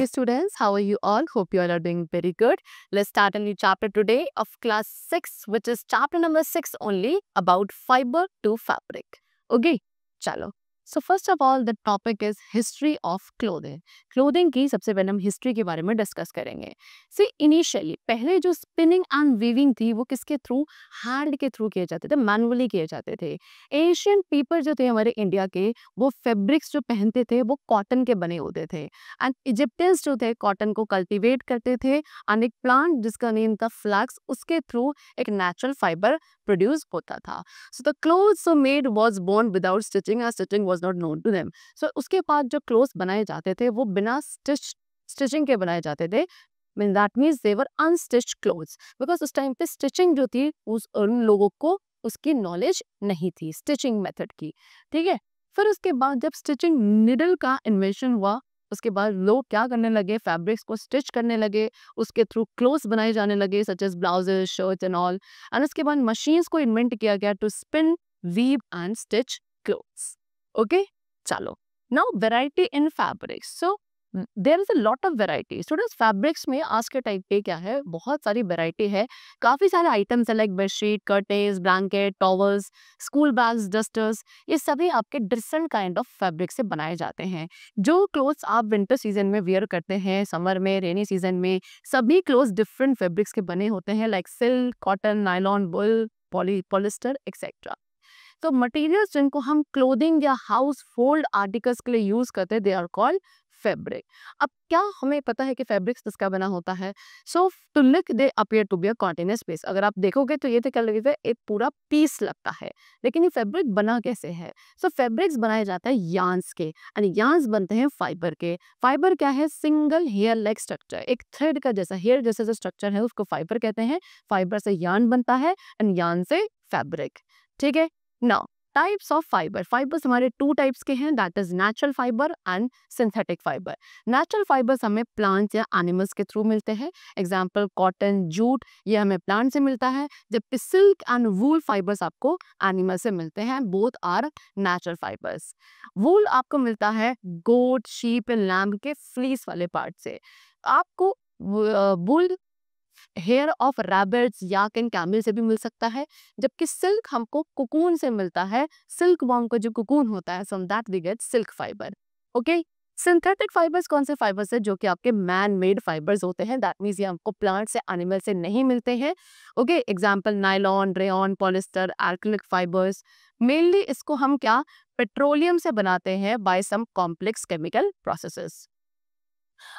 dear students, how are you all? Hope you all are doing very good. Let's start a new chapter today of class 6, which is chapter number 6 only about fiber to fabric. Okay, chalo. So first of all, the topic is history of clothing. Clothing की सबसे पहले हम history के बारे में discuss करेंगे. See, initially पहले जो स्पिनिंग एंड वीविंग थी वो किसके थ्रू, हैंड के थ्रू किए जाते थे, मैनुअली किए जाते थे. एशियन पीपल जो थे हमारे इंडिया के, वो फैब्रिक्स जो पहनते थे वो कॉटन के बने होते थे. एंड इजिप्टियंस जो थे कॉटन को कल्टीवेट करते थे एंड एक प्लांट जिसका नेम था फ्लैक्स, उसके थ्रू एक नेचुरल फाइबर प्रोड्यूस होता था. So the clothes made was born without stitching and stitching was not known to them. So उसके बाद जो क्लोथ्स बनाए जाते थे वो बिना स्टिचिंग के बनाए जाते थे. That means they were unstitched clothes, because उस टाइम पे स्टिचिंग जो थी उन लोगों को उसकी नॉलेज नहीं थी स्टिचिंग मेथड की. ठीक है, फिर उसके बाद जब स्टिचिंग निडल का इन्वेंशन हुआ, उसके बाद लोग क्या करने लगे, फैब्रिक्स को स्टिच करने लगे, उसके थ्रू क्लोथ्स बनाए जाने लगे such as blouses, shirts and all. And उसके बाद मशीन्स को इन्वेंट किया गया to spin, weave and stitch clothes. Okay, चलो. Now variety in fabrics. So there is a lot of variety. Students, fabrics में आज के टाइप पे क्या है, बहुत सारी वेराइटी है. काफ़ी सारे आइटम्स है like bedsheet, curtains, blanket, towels, school bags, dusters. ये सभी आपके डिफरेंट काइंड ऑफ फैब्रिक से बनाए जाते हैं. जो क्लोथ्स आप विंटर सीजन में वियर करते हैं, समर में, रेनी सीजन में, सभी क्लोथ्स डिफरेंट फैब्रिक्स के बने होते हैं लाइक सिल्क, कॉटन, नायलॉन, वुल, पॉलिस्टर एक्सेट्रा. तो मटेरियल्स जिनको हम क्लोथिंग या हाउस होल्ड आर्टिकल्स के लिए यूज करते हैं, दे आर कॉल्ड फैब्रिक. अब क्या हमें पता है कि फैब्रिक्स किसका बना होता है? So to look they appear to be a continuous piece. अगर आप देखोगे तो ये तो क्या लगेगा, एक पूरा पीस लगता है, लेकिन ये फैब्रिक बना कैसे है? सो फैब्रिक्स बनाए जाते हैं यार्न्स के, एंड यार्न्स बनते हैं फाइबर के. फाइबर क्या है? सिंगल हेयर लाइक स्ट्रक्चर, एक थ्रेड का जैसा, हेयर जैसा जो स्ट्रक्चर है उसको फाइबर कहते हैं. फाइबर से यार्न बनता है एंड यार्न से फैब्रिक. ठीक है. Now types of fibre. Fibres हमारे टू टाइप्स के हैं, that is natural fibre and synthetic fibre. Natural fibres हमें प्लांट्स या एनिमल्स के थ्रू मिलते हैं. एग्जांपल कॉटन, जूट, ये हमें प्लांट से मिलता है, जबकि सिल्क एंड वूल फाइबर्स आपको एनिमल से मिलते हैं. Both are natural fibres. Wool आपको मिलता है गोट, शीप एंड लैम्ब के फ्लीस वाले पार्ट से. आपको wool hair of rabbits, yak and camel से भी मिल सकता है, जबकि सिल्क हमको कुकून से मिलता है. सिल्क वॉर्म का जो कुकून होता है, from that we get silk fibre. Okay. Synthetic fibres कौन से फाइबर्स है? जो कि आपके मैन मेड फाइबर्स होते हैं. दैट मीन्स ये हमको प्लांट से, एनिमल से नहीं मिलते हैं. Okay. Example nylon, rayon, polyester, acrylic fibres. Mainly इसको हम क्या, पेट्रोलियम से बनाते हैं by some complex chemical processes.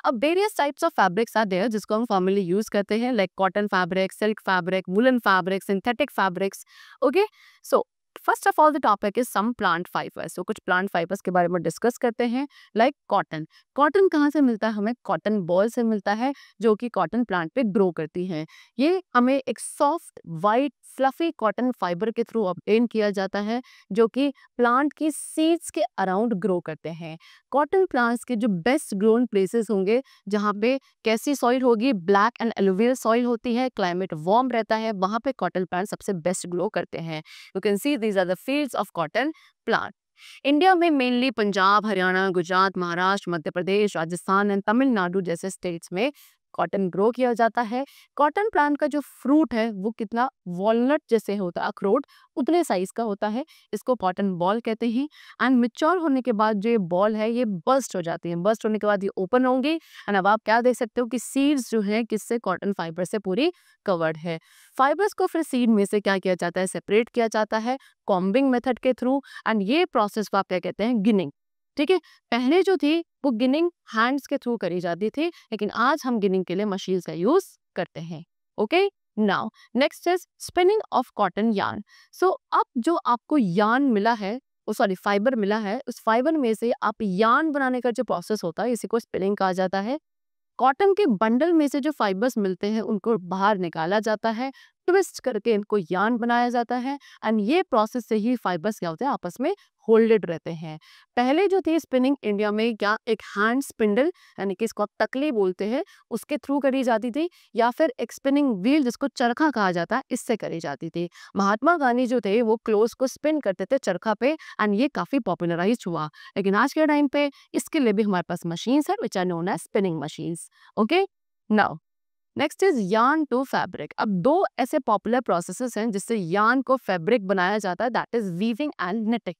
अब various types of fabrics are there जिसको हम फॉर्मली यूज करते हैं, like cotton fabric, silk fabric, woollen fabric, synthetic fabrics. Okay. So first of all the topic is some plant fibres. तो कुछ plant fibres के बारे में डिस्कस करते हैं. Like cotton. कॉटन कहाँ से मिलता है हमें? कॉटन बॉल से मिलता है, जो कि कॉटन प्लांट पे ग्रो करती हैं. ये हमें एक soft white fluffy cotton fibre के थ्रू ऑब्टेन किया जाता है, जो कि प्लांट की सीड्स के अराउंड ग्रो करते हैं. कॉटन प्लांट्स के जो बेस्ट ग्रोन प्लेसेस होंगे, जहाँ पे कैसी सॉइल होगी, ब्लैक एंड एलुवियल सॉइल होती है, क्लाइमेट वार्म रहता है, वहाँ पे कॉटन प्लांट सबसे बेस्ट ग्रो करते हैं. You can see these are the fields of cotton plant. India में मेनली पंजाब, हरियाणा, गुजरात, महाराष्ट्र, मध्य प्रदेश, राजस्थान एंड तमिलनाडु जैसे स्टेट्स में कॉटन ग्रो किया जाता है. कॉटन प्लांट का जो फ्रूट है वो कितना वॉलनट जैसे होता है, अखरोट उतने साइज का होता है. इसको कॉटन बॉल कहते हैं. एंड मिच्योर होने के बाद जो ये बॉल है ये बस्ट हो जाती है. बस्ट होने के बाद ये ओपन होंगी एंड अब आप क्या देख सकते हो कि सीड्स जो है किससे, कॉटन फाइबर से पूरी कवर्ड है. फाइबर्स को फिर सीड में से क्या किया जाता है, सेपरेट किया जाता है कॉम्बिंग मेथड के थ्रू. एंड ये प्रोसेस को आप क्या कहते हैं, गिनिंग. ठीक है. पहले जो थी वो गिनिंग हैंड्स के थ्रू करी जाती थी, लेकिन आज हम गिनिंग के लिए मशीन का यूज करते हैं. Okay. Now next is spinning of cotton yarn. So अब जो आपको यार्न मिला है, सॉरी फाइबर मिला है, उस फाइबर में से आप यार्न बनाने का जो प्रोसेस होता है इसी को स्पिनिंग कहा जाता है. कॉटन के बंडल में से जो फाइबर्स मिलते हैं उनको बाहर निकाला जाता है, ट्विस्ट करके इनको यार्न बनाया जाता है एंड ये प्रोसेस से ही फाइबर्स क्या होते हैं आपस में होल्डेड रहते हैं। पहले जो थी स्पिनिंग इंडिया में क्या एक हैंड स्पिंडल यानी कि इसको आप तकली बोलते हैं उसके थ्रू करी जाती थी, या फिर एक स्पिनिंग व्हील जिसको चरखा कहा जाता है इससे करी जाती थी। महात्मा गांधी जो थे वो क्लोथ को स्पिन करते थे चरखा पे एंड ये काफी पॉपुलराइज हुआ। लेकिन आज के टाइम पे इसके लिए भी हमारे पास मशीन्स है which are known as spinning machines. Okay, now next is yarn to fabric. अब दो ऐसे पॉपुलर प्रोसेसेस हैं जिससे यार्न को फैब्रिक बनाया जाता है, that is weaving and knitting.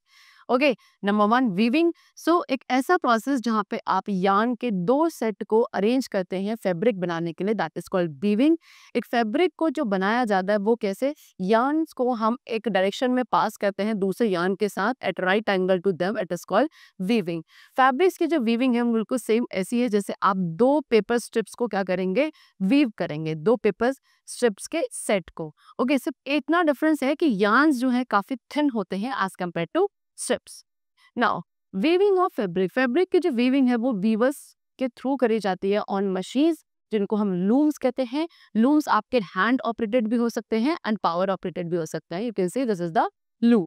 Okay, number one weaving. So एक ऐसा प्रोसेस जहाँ पे आप यार्न के दो सेट को अरेंज करते हैं फैब्रिक बनाने के लिए, दैट इज कॉल्ड वीविंग। एक फैब्रिक को जो बनाया जाता है वो कैसे, यार्न्स को हम एक डायरेक्शन में पास करते हैं दूसरे यार्न के साथ at right angle to them, it is called weaving. Fabrics की जो वीविंग है वो बिल्कुल सेम ऐसी है जैसे आप दो पेपर स्ट्रिप्स को क्या करेंगे, वीव करेंगे, दो पेपर स्ट्रिप्स के सेट को। ओके, सिर्फ इतना डिफरेंस है कि यार्न्स जो है काफी थिन होते हैं as compare to strips. Now weaving of fabric, fabric की जो वीविंग है वो वीवर्स के थ्रू करी जाती है ऑन मशीन्स जिनको हम लूम्स कहते हैं। लूम्स आपके हैंड ऑपरेटेड भी हो सकते हैं एंड पावर ऑपरेटेड भी हो सकते हैं। You can see this is the loom.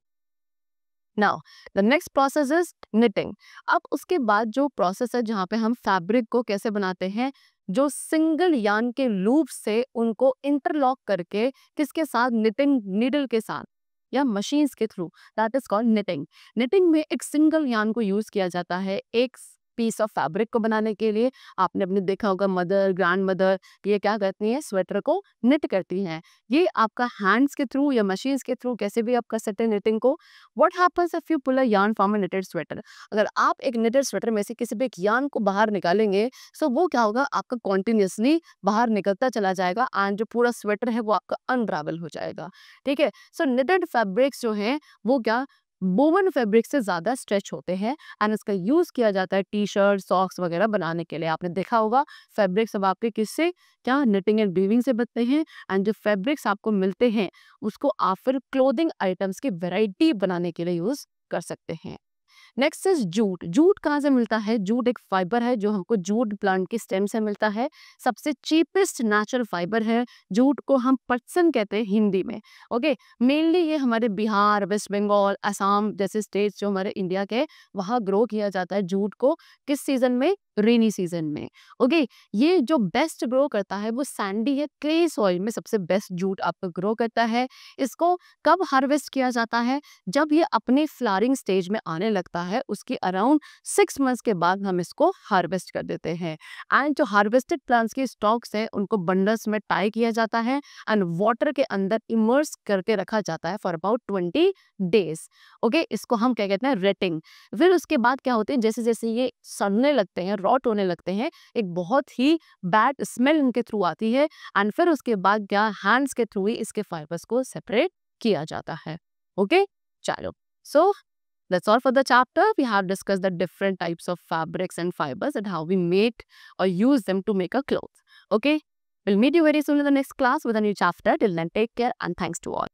Now the next process is knitting. अब उसके बाद जो प्रोसेस है जहाँ पे हम फैब्रिक को कैसे बनाते हैं, जो सिंगल यार्न के लूप से उनको इंटरलॉक करके किसके साथ, निटिंग नीडल के साथ या मशीन्स के through, that is called knitting. Knitting में एक सिंगल यार्न को यूज किया जाता है एक पीस ऑफ फैब्रिक को बनाने के लिए। आपने अपने देखा होगा मदर, ग्रैंड मदर, ये क्या करती हैं, स्वेटर को निट करती हैं। ये आपका हैंड्स के थ्रू या मशीन्स के थ्रू कैसे भी आप कर सकते हैं निटिंग को। What happens if you pull a yarn from a knitted sweater, अगर आप एक निटेड स्वेटर में से किसी भी एक यार्न को बाहर निकालेंगे, सो वो क्या होगा, आपका कॉन्टिन्यूसली बाहर निकलता चला जाएगा एंड जो पूरा स्वेटर है वो आपका अनरावल हो जाएगा। ठीक है, सो निटेड फैब्रिक्स जो हैं वो क्या वोवन फैब्रिक से ज़्यादा स्ट्रेच होते हैं एंड इसका यूज़ किया जाता है टी शर्ट, सॉक्स वगैरह बनाने के लिए। आपने देखा होगा फैब्रिक सब आपके किससे, क्या निटिंग एंड वीविंग से बनते हैं एंड जो फैब्रिक्स आपको मिलते हैं उसको आप फिर क्लोथिंग आइटम्स की वैरायटी बनाने के लिए यूज़ कर सकते हैं। Next is jute. जूट कहाँ से मिलता है, जूट एक फाइबर है जो हमको जूट प्लांट की स्टेम से मिलता है। सबसे चीपेस्ट नेचुरल फाइबर है। जूट को हम पटसन कहते हैं हिंदी में। ओके, मेनली ये हमारे बिहार, वेस्ट बंगाल, असम जैसे स्टेट्स जो हमारे इंडिया के, वहाँ ग्रो किया जाता है जूट को। किस सीजन में, रेनी सीजन में। ओके, ये जो बेस्ट ग्रो करता है वो सैंडी है, क्ले सॉइल में सबसे बेस्ट जूट आपका ग्रो करता है। इसको कब हार्वेस्ट किया जाता है, जब ये अपने फ्लावरिंग स्टेज में आने लगता है उसके अराउंड 6 मंथ्स के बाद हम इसको हार्वेस्ट कर देते हैं। एंड जो हार्वेस्टेड प्लांट्स के स्टॉक्स है उनको बंडल्स में टाई किया जाता है एंड वाटर के अंदर इमर्स करके रखा जाता है फॉर अबाउट 20 डेज। ओके, इसको हम क्या कहते हैं, रेटिंग। फिर उसके बाद क्या होते हैं, जैसे जैसे ये सड़ने लगते हैं, रॉट होने लगते हैं, एक बहुत ही बैड स्मेल इनके थ्रू आती है एंड फिर उसके बाद क्या हैंड्स के थ्रू ही इसके फाइबर्स को सेपरेट किया जाता है। ओके, चलो, सो that's all for the chapter. We have discussed the different types of fabrics and fibers and how we make or use them to make a cloth. Okay, we'll meet you very soon in the next class with a new chapter. Till then, take care and thanks to all.